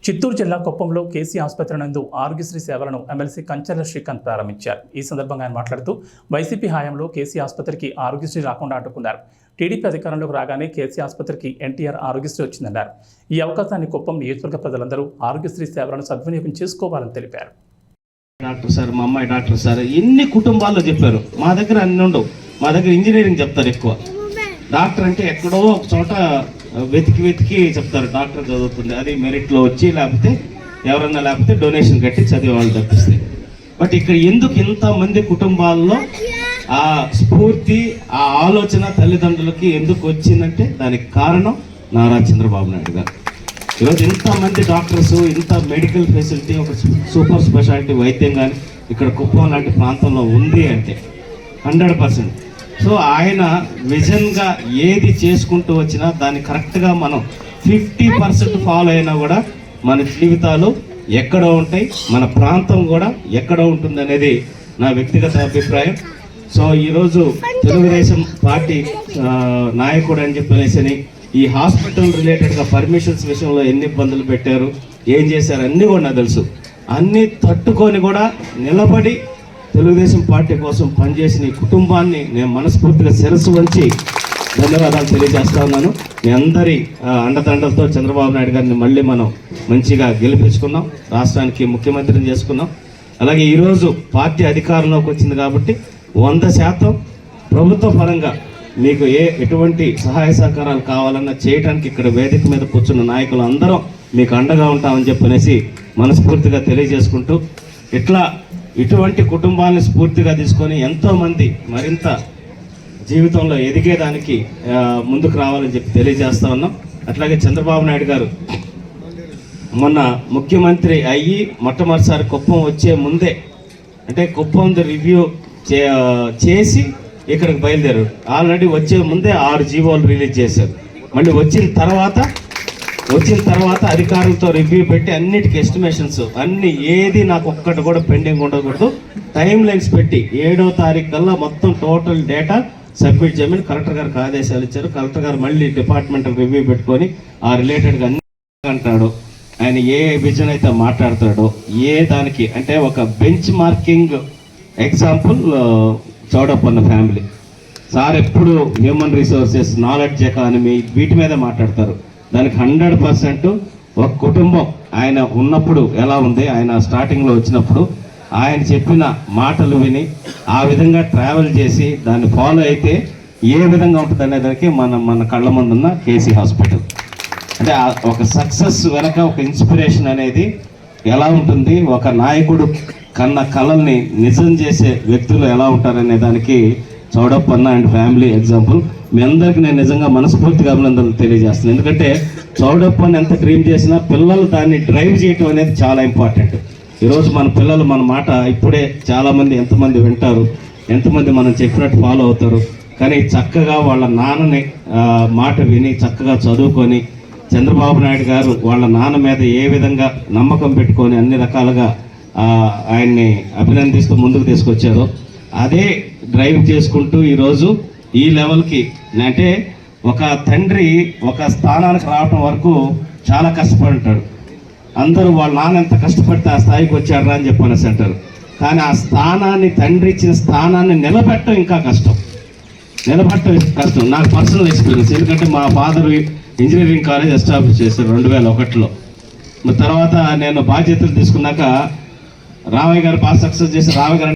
చిత్తూరు జిల్లా కుప్పంలో కేసీ ఆసుపత్రి నందు ఆరోగ్యశ్రీ సేవలను ఎమ్మెల్సీ కంచర్ల శ్రీకాంత్ ప్రారంభించారు. ఈ సందర్భంగా ఆయన మాట్లాడుతూ వైసీపీ హయాంలో కేసీ ఆసుపత్రికి ఆరోగ్యశ్రీ రాకుండా అడ్డుకున్నారు. టీడీపీ అధికారంలోకి రాగానే కేసీ ఆసుపత్రికి ఎన్టీఆర్ ఆరోగ్యశ్రీ వచ్చిందన్నారు. ఈ అవకాశాన్ని కుప్పం నియోజకవర్గ ప్రజలందరూ ఆరోగ్యశ్రీ సేవలను సద్వినియోగం చేసుకోవాలని తెలిపారు. డాక్టర్ సార్, మా అమ్మాయి డాక్టర్ సార్, ఎన్ని కుటుంబాల్లో చెప్పారు. మా దగ్గర అన్ని ఉండవు, మా దగ్గర ఇంజనీరింగ్ చెప్తారు ఎక్కువ. డాక్టర్ అంటే ఎక్కడో ఒక చోట వెతికి చెప్తారు డాక్టర్ చదువుతుంది, అది మెరిట్లో వచ్చి లేకపోతే ఎవరన్నా లేకపోతే డొనేషన్ కట్టి చదివే వాళ్ళు తప్పిస్తాయి. బట్ ఇక్కడ ఎందుకు ఇంతమంది కుటుంబాల్లో ఆ స్ఫూర్తి, ఆ ఆలోచన తల్లిదండ్రులకి ఎందుకు వచ్చిందంటే దానికి కారణం నారా చంద్రబాబు నాయుడు గారు. ఈరోజు ఇంతమంది డాక్టర్స్, ఇంత మెడికల్ ఫెసిలిటీ, ఒక సూపర్ స్పెషాలిటీ వైద్యం కానీ ఇక్కడ కుప్పం లాంటి ప్రాంతంలో ఉంది అంటే 100%. సో ఆయన విజన్గా ఏది చేసుకుంటూ వచ్చినా దాన్ని కరెక్ట్గా మనం 50% ఫాలో అయినా కూడా మన జీవితాలు ఎక్కడో ఉంటాయి, మన ప్రాంతం కూడా ఎక్కడో ఉంటుంది అనేది నా వ్యక్తిగత అభిప్రాయం. సో ఈరోజు తెలుగుదేశం పార్టీ నాయకుడు అని చెప్పనేసి ఈ హాస్పిటల్ రిలేటెడ్గా పర్మిషన్స్ విషయంలో ఎన్ని ఇబ్బందులు పెట్టారు, ఏం చేశారు అన్నీ కూడా నాకు తెలుసు. అన్నీ తట్టుకొని కూడా నిలబడి తెలుగుదేశం పార్టీ కోసం పనిచేసిన ఈ కుటుంబాన్ని నేను మనస్ఫూర్తిగా శిరస్సు వంచి ధన్యవాదాలు తెలియజేస్తా ఉన్నాను. మీ అందరి అండదండలతో చంద్రబాబు నాయుడు గారిని మళ్ళీ మనం మంచిగా గెలిపించుకున్నాం, రాష్ట్రానికి ముఖ్యమంత్రిని చేసుకున్నాం. అలాగే ఈరోజు పార్టీ అధికారంలోకి వచ్చింది కాబట్టి 100% ప్రభుత్వ పరంగా మీకు ఎటువంటి సహాయ సహకారాలు కావాలన్నా చేయడానికి ఇక్కడ వేదిక మీద కూర్చున్న నాయకులు అందరం మీకు అండగా ఉంటామని చెప్పనేసి మనస్ఫూర్తిగా తెలియజేసుకుంటూ, ఇటువంటి కుటుంబాలను స్ఫూర్తిగా తీసుకొని ఎంతోమంది మరింత జీవితంలో ఎదిగేదానికి ముందుకు రావాలని చెప్పి తెలియజేస్తా ఉన్నాం. అట్లాగే చంద్రబాబు నాయుడు గారు మొన్న ముఖ్యమంత్రి అయ్యి మొట్టమొదటిసారి కుప్పం వచ్చే ముందే, అంటే కుప్పం రివ్యూ చేసి ఇక్కడికి బయలుదేరారు. ఆల్రెడీ వచ్చే ముందే 6 జీవోలు రిలీజ్ చేశారు. మళ్ళీ వచ్చిన తర్వాత అధికారులతో రివ్యూ పెట్టి అన్నిటికీ ఎస్టిమేషన్స్ అన్ని, ఏది నాకు ఒక్కటి కూడా పెండింగ్ ఉండకూడదు, టైం లైన్స్ పెట్టి 7వ తారీఖు కల్లా మొత్తం టోటల్ డేటా సబ్మిట్ చేయమని కలెక్టర్ గారికి ఆదేశాలు ఇచ్చారు. కలెక్టర్ గారు మళ్ళీ డిపార్ట్మెంటల్ రివ్యూ పెట్టుకొని ఆ రిలేటెడ్గా అన్ని అంటాడు, ఆయన ఏ విజన్ అయితే మాట్లాడతాడో, ఏ దానికి అంటే ఒక bench marking example Chowdappanna family sir ఎప్పుడు హ్యూమన్ రిసోర్సెస్, నాలెడ్జ్ ఎకానమీ వీటి మీద మాట్లాడతారు. దానికి 100% ఒక కుటుంబం ఆయన ఉన్నప్పుడు ఎలా ఉంది, ఆయన స్టార్టింగ్లో వచ్చినప్పుడు ఆయన చెప్పిన మాటలు విని ఆ విధంగా ట్రావెల్ చేసి దాన్ని ఫాలో అయితే ఏ విధంగా ఉంటుంది అనేదానికి మన కళ్ళ ముందున్న కేసీ హాస్పిటల్ అంటే ఒక సక్సెస్ వెనక ఒక ఇన్స్పిరేషన్ అనేది ఎలా ఉంటుంది, ఒక నాయకుడు కన్న కళల్ని నిజం చేసే వ్యక్తులు ఎలా ఉంటారనే దానికి చౌడప్పన్న అండ్ ఫ్యామిలీ ఎగ్జాంపుల్. మీ అందరికీ నేను నిజంగా మనస్ఫూర్తిగా అభినందనలు తెలియజేస్తున్నాను. ఎందుకంటే చౌడప్పన్న ఎంత డ్రీమ్ చేసినా పిల్లలు దాన్ని డ్రైవ్ చేయటం అనేది చాలా ఇంపార్టెంట్. ఈరోజు మన పిల్లలు మన మాట ఇప్పుడే చాలామంది ఎంతమంది వింటారు, ఎంతమంది మనం చెప్పినట్టు ఫాలో అవుతారు. కానీ చక్కగా వాళ్ళ నాన్నని మాట విని చక్కగా చదువుకొని చంద్రబాబు నాయుడు గారు వాళ్ళ నాన్న మీద ఏ విధంగా నమ్మకం పెట్టుకొని అన్ని రకాలుగా ఆయన్ని అభినందిస్తూ ముందుకు తీసుకొచ్చారో అదే డ్రైవ్ చేసుకుంటూ ఈరోజు ఈ లెవెల్కి, అంటే ఒక తండ్రి ఒక స్థానానికి రావటం వరకు చాలా కష్టపడి ఉంటాడు. అందరూ వాళ్ళ నాన్న ఎంత కష్టపడితే ఆ స్థాయికి వచ్చాడు అని చెప్పనేసి అంటారు. కానీ ఆ స్థానాన్ని, తండ్రి ఇచ్చిన స్థానాన్ని నిలబెట్టడం ఇంకా కష్టం. నాకు పర్సనల్ ఎక్స్పీరియన్స్. ఎందుకంటే మా ఫాదర్ ఇంజనీరింగ్ కాలేజ్ ఎస్టాబ్లిష్ చేశారు 2001లో. తర్వాత నేను బాధ్యతలు తీసుకున్నాక రామయ్య గారు బాగా సక్సెస్ చేసి రామయ్య గారు